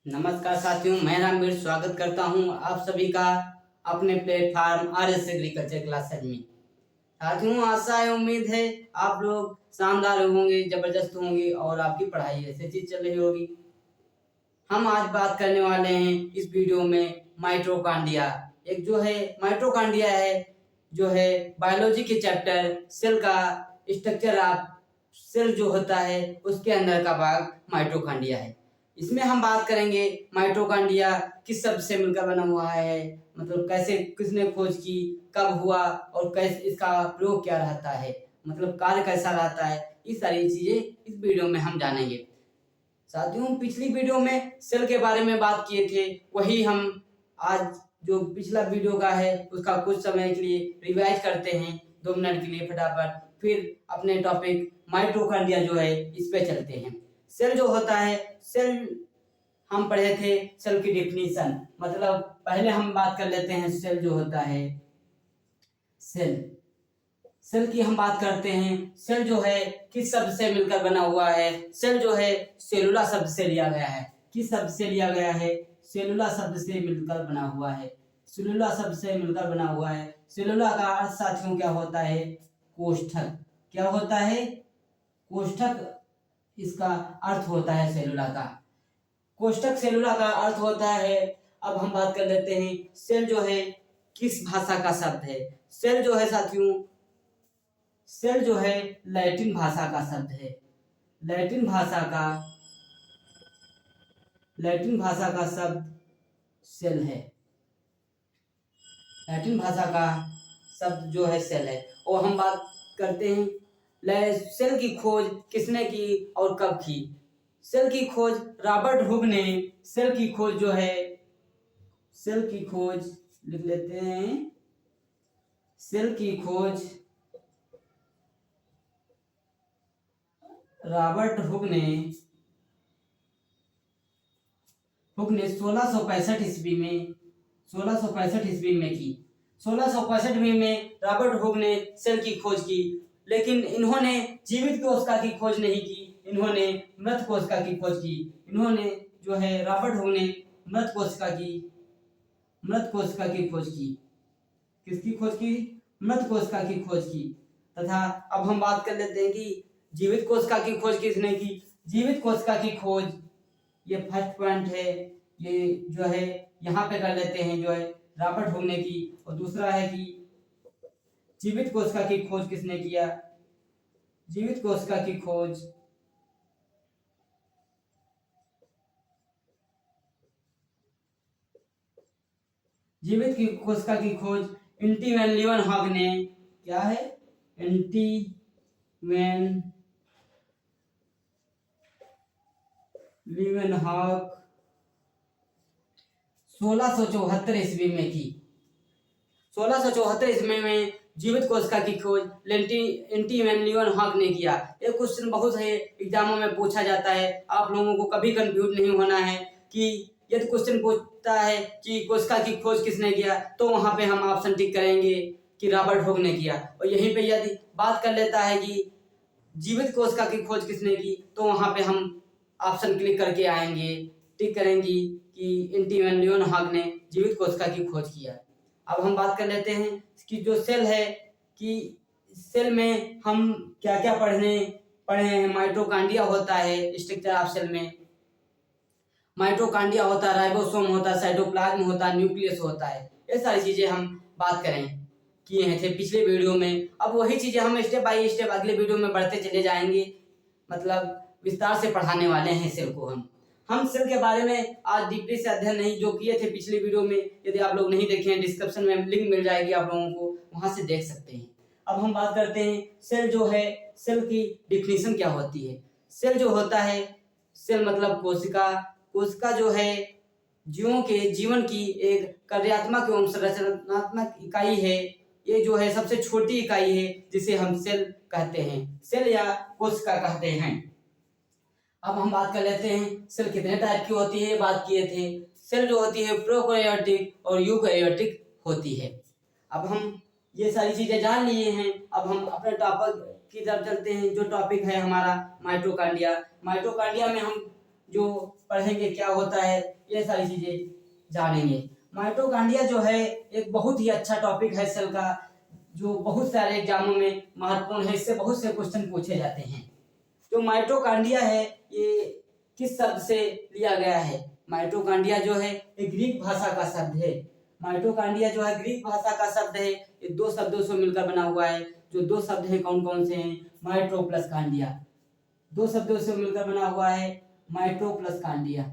नमस्कार साथियों, मैं रामवीर स्वागत करता हूं आप सभी का अपने प्लेटफॉर्म आरएस एग्रीकल्चर क्लासेज में। साथियों, आशा है उम्मीद है आप लोग शानदार होंगे, जबरदस्त होंगे और आपकी पढ़ाई ऐसे चीज चल रही होगी। हम आज बात करने वाले हैं इस वीडियो में माइटोकॉन्ड्रिया। एक जो है माइटोकॉन्ड्रिया है, जो है बायोलॉजी के चैप्टर सेल का स्ट्रक्चर ऑफ सेल जो होता है उसके अंदर का भाग माइटोकॉन्ड्रिया है। इसमें हम बात करेंगे माइटोकॉन्ड्रिया किस शब्द से मिलकर बना हुआ है, मतलब कैसे, किसने खोज की, कब हुआ और कैसे इसका प्रयोग क्या रहता है, मतलब कार्य कैसा रहता है। ये सारी चीजें इस वीडियो में हम जानेंगे। साथियों, पिछली वीडियो में सेल के बारे में बात किए थे, वही हम आज जो पिछला वीडियो का है उसका कुछ समय के लिए रिवाइज करते हैं 2 मिनट के लिए फटाफट, फिर अपने टॉपिक माइटोकॉन्ड्रिया जो है इस पे चलते हैं। सेल जो होता है, सेल हम पढ़े थे सेल की डिफिनीशन, मतलब पहले हम बात कर लेते हैं सेल जो होता है। सेल की हम बात करते हैं। सेल जो है किस शब्द से मिलकर बना हुआ है? सेल जो है सेलुला शब्द से लिया गया है। किस शब्द से लिया गया है? सेलुला शब्द से मिलकर बना हुआ है। सेलुला शब्द से मिलकर बना हुआ है। सेलुला का अर्थ साथियों क्या होता है? कोष्ठक। क्या होता है? कोष्ठक इसका अर्थ होता है सेलुला का। कोष्ठक सेलुला का अर्थ होता है। अब हम बात कर लेते हैं सेल जो है किस भाषा का शब्द है? सेल जो है साथियों, सेल जो है लैटिन भाषा का शब्द है। लैटिन भाषा का शब्द सेल है। लैटिन भाषा का शब्द जो है सेल है। और हम बात करते हैं सेल की खोज किसने की और कब की? सेल की खोज रॉबर्ट हुक ने, सेल की खोज जो है, सेल की खोज लिख लेते हैं, सेल की खोज रॉबर्ट हुक ने 1665 ईस्वी में, 1665 ईस्वी में की। 1665 में रॉबर्ट हुक ने सेल की खोज की, लेकिन इन्होंने जीवित कोशिका की खोज नहीं की, इन्होंने मृत कोशिका की खोज की। इन्होंने जो है रॉबर्ट हुक ने मृत कोशिका की खोज की। किसकी खोज की? मृत कोशिका की खोज की। तथा अब हम बात कर लेते हैं कि जीवित कोशिका की खोज किसने की? जीवित कोशिका की खोज, ये फर्स्ट पॉइंट है, ये जो है यहाँ पे कर लेते हैं, जो है रॉबर्ट हुक ने की। और दूसरा है कि जीवित कोशिका की खोज किसने किया? जीवित कोशिका की खोज जीवित की कोशिका की खोज एंटी वैन लीeuwenhoek ने, क्या है? एंटी वैन लीeuwenhoek 1674 ईस्वी में की। 1674 ईस्वी में जीवित कोशिका की खोज एंटी वैन लीeuwenhoek ने किया। ये क्वेश्चन बहुत से एग्जामों में पूछा जाता है, आप लोगों को कभी कंफ्यूज नहीं होना है कि यदि क्वेश्चन पूछता है कि कोशिका की खोज किसने किया, तो वहां पे हम ऑप्शन टिक करेंगे कि रॉबर्ट हुक ने किया। और यहीं पे यदि बात कर लेता है कि जीवित कोशिका की खोज किसने की, तो वहां पे हम ऑप्शन क्लिक करके आएंगे, टिक करेंगे कि एंटी वैन लीeuwenhoek ने जीवित कोशिका की खोज किया। अब हम बात कर लेते हैं कि जो सेल है, कि सेल में हम क्या क्या पढ़े हैं। माइटोकॉन्ड्रिया होता है स्ट्रक्चर ऑफ सेल में। माइटोकॉन्ड्रिया होता है, राइबोसोम होता है, साइटोप्लाज्म होता है, न्यूक्लियस होता है। ये सारी चीजें हम बात किए हैं थे पिछले वीडियो में। अब वही चीजें हम स्टेप बाय स्टेप अगले वीडियो में बढ़ते चले जाएंगे, मतलब विस्तार से पढ़ाने वाले हैं सेल को। हम सेल के बारे में आज डीपली से अध्ययन नहीं जो किए थे पिछले वीडियो में, यदि आप लोग नहीं देखे हैं डिस्क्रिप्शन में लिंक मिल जाएगी, आप लोगों को वहां से देख सकते हैं। अब हम बात करते हैं सेल जो है, सेल की डिफिनीशन क्या होती है। सेल जो होता है, सेल मतलब कोशिका। कोशिका जो है जीवों के जीवन की एक कार्यात्मक एवं संरचनात्मक इकाई है। ये जो है सबसे छोटी इकाई है जिसे हम सेल कहते हैं, सेल या कोशिका कहते हैं। अब हम बात कर लेते हैं सेल कितने टाइप की होती है, बात किए थे। सेल जो होती है प्रोकैरियोटिक और यूकैरियोटिक होती है। अब हम ये सारी चीजें जान लिए हैं, अब हम अपने टॉपिक की तरफ चलते हैं। जो टॉपिक है हमारा माइटोकॉन्ड्रिया। माइटोकॉन्ड्रिया में हम जो पढ़ेंगे क्या होता है, ये सारी चीजें जानेंगे। माइटोकॉन्ड्रिया जो है एक बहुत ही अच्छा टॉपिक है सेल का, जो बहुत सारे एग्जामों में महत्वपूर्ण है, इससे बहुत से क्वेश्चन पूछे जाते हैं। जो माइटोकॉन्ड्रिया है ये किस शब्द से लिया गया है? माइटोकॉन्ड्रिया जो है ये ग्रीक भाषा का शब्द है। माइटोकॉन्ड्रिया जो है ग्रीक भाषा का शब्द है, ये दो शब्दों से मिलकर बना हुआ है। जो दो शब्द हैं कौन कौन से हैं? माइट्रो प्लस कांडिया, दो शब्दों से मिलकर बना हुआ है माइट्रो प्लस कांडिया।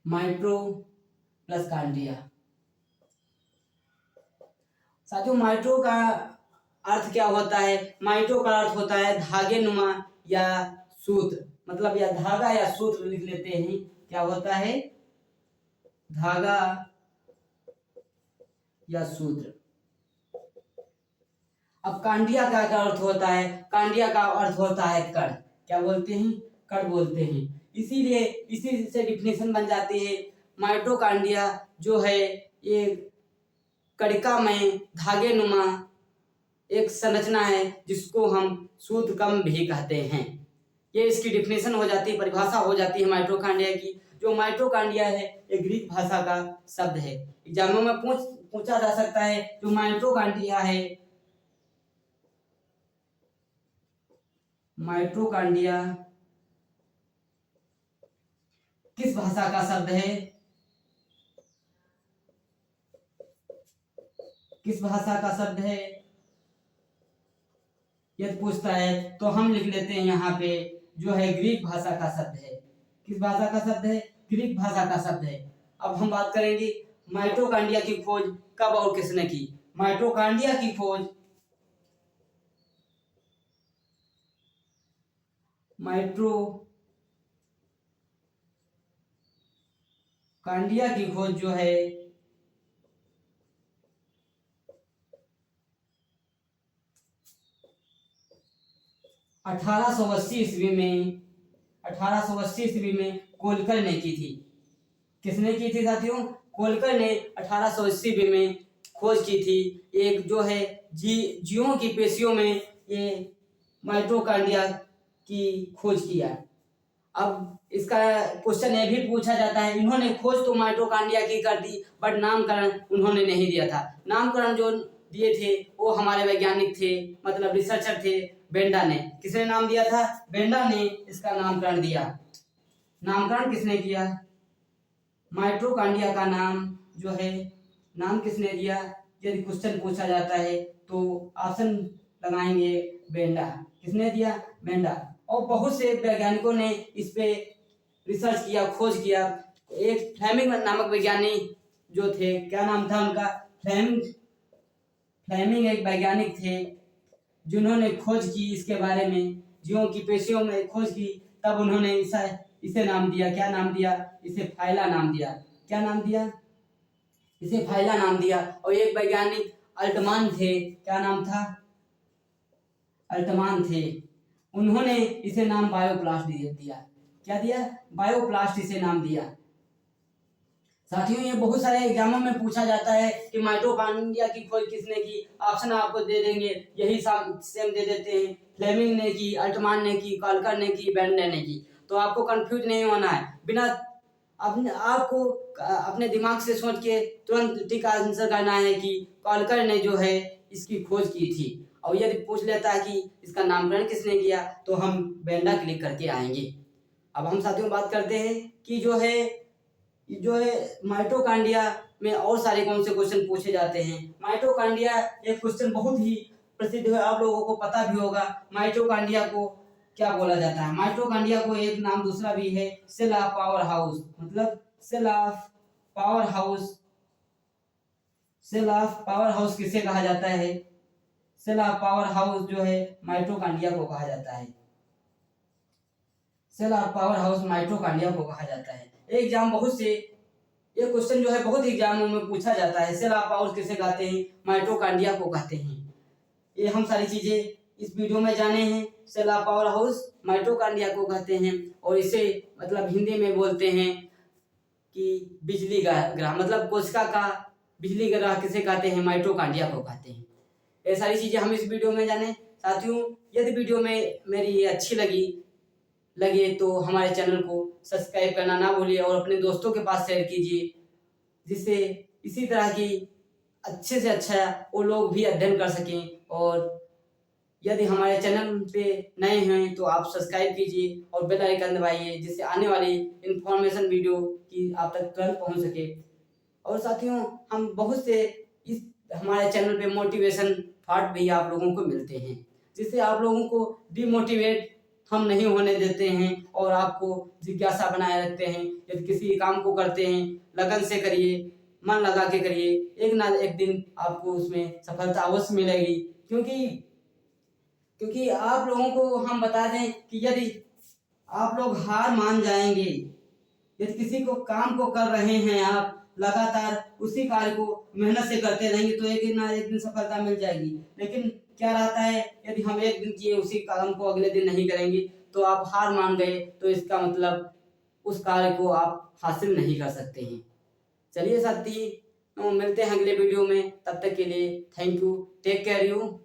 माइट्रो प्लस कांडिया। साथियों माइट्रो का अर्थ क्या होता है? माइट्रो का अर्थ होता है धागे नुमा या सूत्र, मतलब या धागा या सूत्र लिख लेते हैं। क्या होता है? धागा या सूत्र। अब कांडिया का क्या अर्थ होता है? कांडिया का अर्थ होता है कड़। क्या बोलते हैं? कड़ बोलते हैं। इसीलिए इसी से डिफिनेशन बन जाती है, माइटोकॉन्ड्रिया जो है ये कड़िका में धागे नुमा एक संरचना है जिसको हम सूत्रकम भी कहते हैं। ये इसकी डिफिनेशन हो जाती है, परिभाषा हो जाती है माइटोकॉन्ड्रिया की। जो माइटोकॉन्ड्रिया है ये ग्रीक भाषा का शब्द है। एग्जामों में पूछा जा सकता है जो माइटोकॉन्ड्रिया है, माइटोकॉन्ड्रिया किस भाषा का शब्द है? किस भाषा का शब्द है? यदि पूछता है तो हम लिख लेते हैं यहाँ पे जो है ग्रीक भाषा का शब्द है। किस भाषा का शब्द है? ग्रीक भाषा का शब्द है। अब हम बात करेंगे माइटोकॉन्ड्रिया की खोज कब और किसने की? माइटोकॉन्ड्रिया की खोज माइटोकॉन्ड्रिया की खोज जो है 1880 ईस्वी में कोलकर ने की थी। किसने की थी साथियों? कोलकर ने 1880 ईस्वी में खोज की थी। एक जो है जीवों की पेशियों में ये माइटोकॉन्ड्रिया की खोज किया। अब इसका क्वेश्चन ये भी पूछा जाता है, इन्होंने खोज तो माइटोकॉन्ड्रिया की कर दी बट नामकरण उन्होंने नहीं दिया था। नामकरण जो दिए थे वो हमारे वैज्ञानिक थे, मतलब रिसर्चर थे, बेंडा ने। किसने नाम दिया था? बेंडा ने इसका नामकरण दिया। नामकरण किसने किया? माइटोकॉन्ड्रिया का नाम जो है नाम किसने दिया? यदि क्वेश्चन पूछा जाता है तो ऑप्शन लगाएंगे बेंडा। किसने दिया? बेंडा। और बहुत से वैज्ञानिकों ने इस पे रिसर्च किया, खोज किया। एक फ्लेमिंग नामक वैज्ञानिक जो थे, क्या नाम था उनका? फ्लेमिंग एक वैज्ञानिक थे जिन्होंने खोज की इसके बारे में, जीवों की पेशियों में खोज की। तब उन्होंने इसे नाम दिया। क्या नाम दिया? इसे फाइला नाम दिया। क्या नाम दिया? इसे फाइला नाम दिया। और एक वैज्ञानिक अल्टमान थे। क्या नाम था? अल्टमान थे। उन्होंने इसे नाम बायोप्लास्ट दिया। क्या दिया? बायोप्लास्ट इसे नाम दिया। साथियों ये बहुत सारे एग्जामों में पूछा जाता है कि माइटोकॉन्ड्रिया की खोज किसने की? ऑप्शन आपको दे देंगे, यही सेम दे देते हैं। फ्लेमिंग ने की, अल्टमान ने की, कॉलकर ने की, बेंडा ने की। तो आपको कंफ्यूज नहीं होना है। बिना आपको अपने दिमाग से सोच के तुरंत टिक आंसर करना है कि कॉलकर ने जो है इसकी खोज की थी। और यदि पूछ लेता है कि इसका नामकरण किसने किया तो हम बेंडा क्लिक करके आएंगे। अब हम साथियों बात करते हैं कि जो है माइटोकॉन्ड्रिया में और सारे कौन से क्वेश्चन पूछे जाते हैं। माइटोकॉन्ड्रिया एक क्वेश्चन बहुत ही प्रसिद्ध है, आप लोगों को पता भी होगा। माइटोकॉन्ड्रिया को क्या बोला जाता है? माइटोकॉन्ड्रिया को एक नाम दूसरा भी है सेल ऑफ पावर हाउस, मतलब cell of powerhouse. Cell of powerhouse किसे कहा जाता है? सेल ऑफ पावर हाउस जो है माइटोकॉन्ड्रिया को कहा जाता है। Cell of powerhouse mitochondria को कहा जाता है। एग्जाम बहुत से ये क्वेश्चन जो है बहुत एग्जामों में पूछा जाता है। सेल ऑफ पावर किसे कहते हैं? माइटोकॉन्ड्रिया को कहते हैं। ये हम सारी चीजें इस वीडियो में जाने हैं। Cell of powerhouse mitochondria को कहते हैं और इसे मतलब हिंदी में बोलते हैं कि बिजली ग्रह, मतलब कोशिका का बिजली ग्रह किसे कहते हैं? माइटोकॉन्ड्रिया को कहते हैं। ये सारी चीजें हम इस वीडियो में जाने। साथियों यदि वीडियो में मेरी ये अच्छी लगी लगे तो हमारे चैनल को सब्सक्राइब करना ना भूलिए और अपने दोस्तों के पास शेयर कीजिए, जिससे इसी तरह की अच्छे से अच्छा वो लोग भी अध्ययन कर सकें। और यदि हमारे चैनल पे नए हैं तो आप सब्सक्राइब कीजिए और बेल आइकन दबाइए, जिससे आने वाली इन्फॉर्मेशन वीडियो की आप तक तुरंत पहुंच सके। और साथियों, हम बहुत से इस हमारे चैनल पे मोटिवेशन थॉट भी आप लोगों को मिलते हैं, जिससे आप लोगों को डिमोटिवेट हम नहीं होने देते हैं और आपको जिज्ञासा बनाए रखते हैं। यदि किसी काम को करते हैं, लगन से करिए, मन लगा के करिए, एक ना एक दिन आपको उसमें सफलता अवश्य मिलेगी। क्योंकि आप लोगों को हम बता दें कि यदि आप लोग हार मान जाएंगे, यदि किसी को काम को कर रहे हैं, आप लगातार उसी कार्य को मेहनत से करते रहेंगे तो एक ना एक दिन सफलता मिल जाएगी। लेकिन क्या रहता है, यदि हम एक दिन किए उसी काम को अगले दिन नहीं करेंगे तो आप हार मान गए, तो इसका मतलब उस कार्य को आप हासिल नहीं कर सकते हैं। चलिए साथी, मिलते हैं अगले वीडियो में, तब तक के लिए thank you, take care you.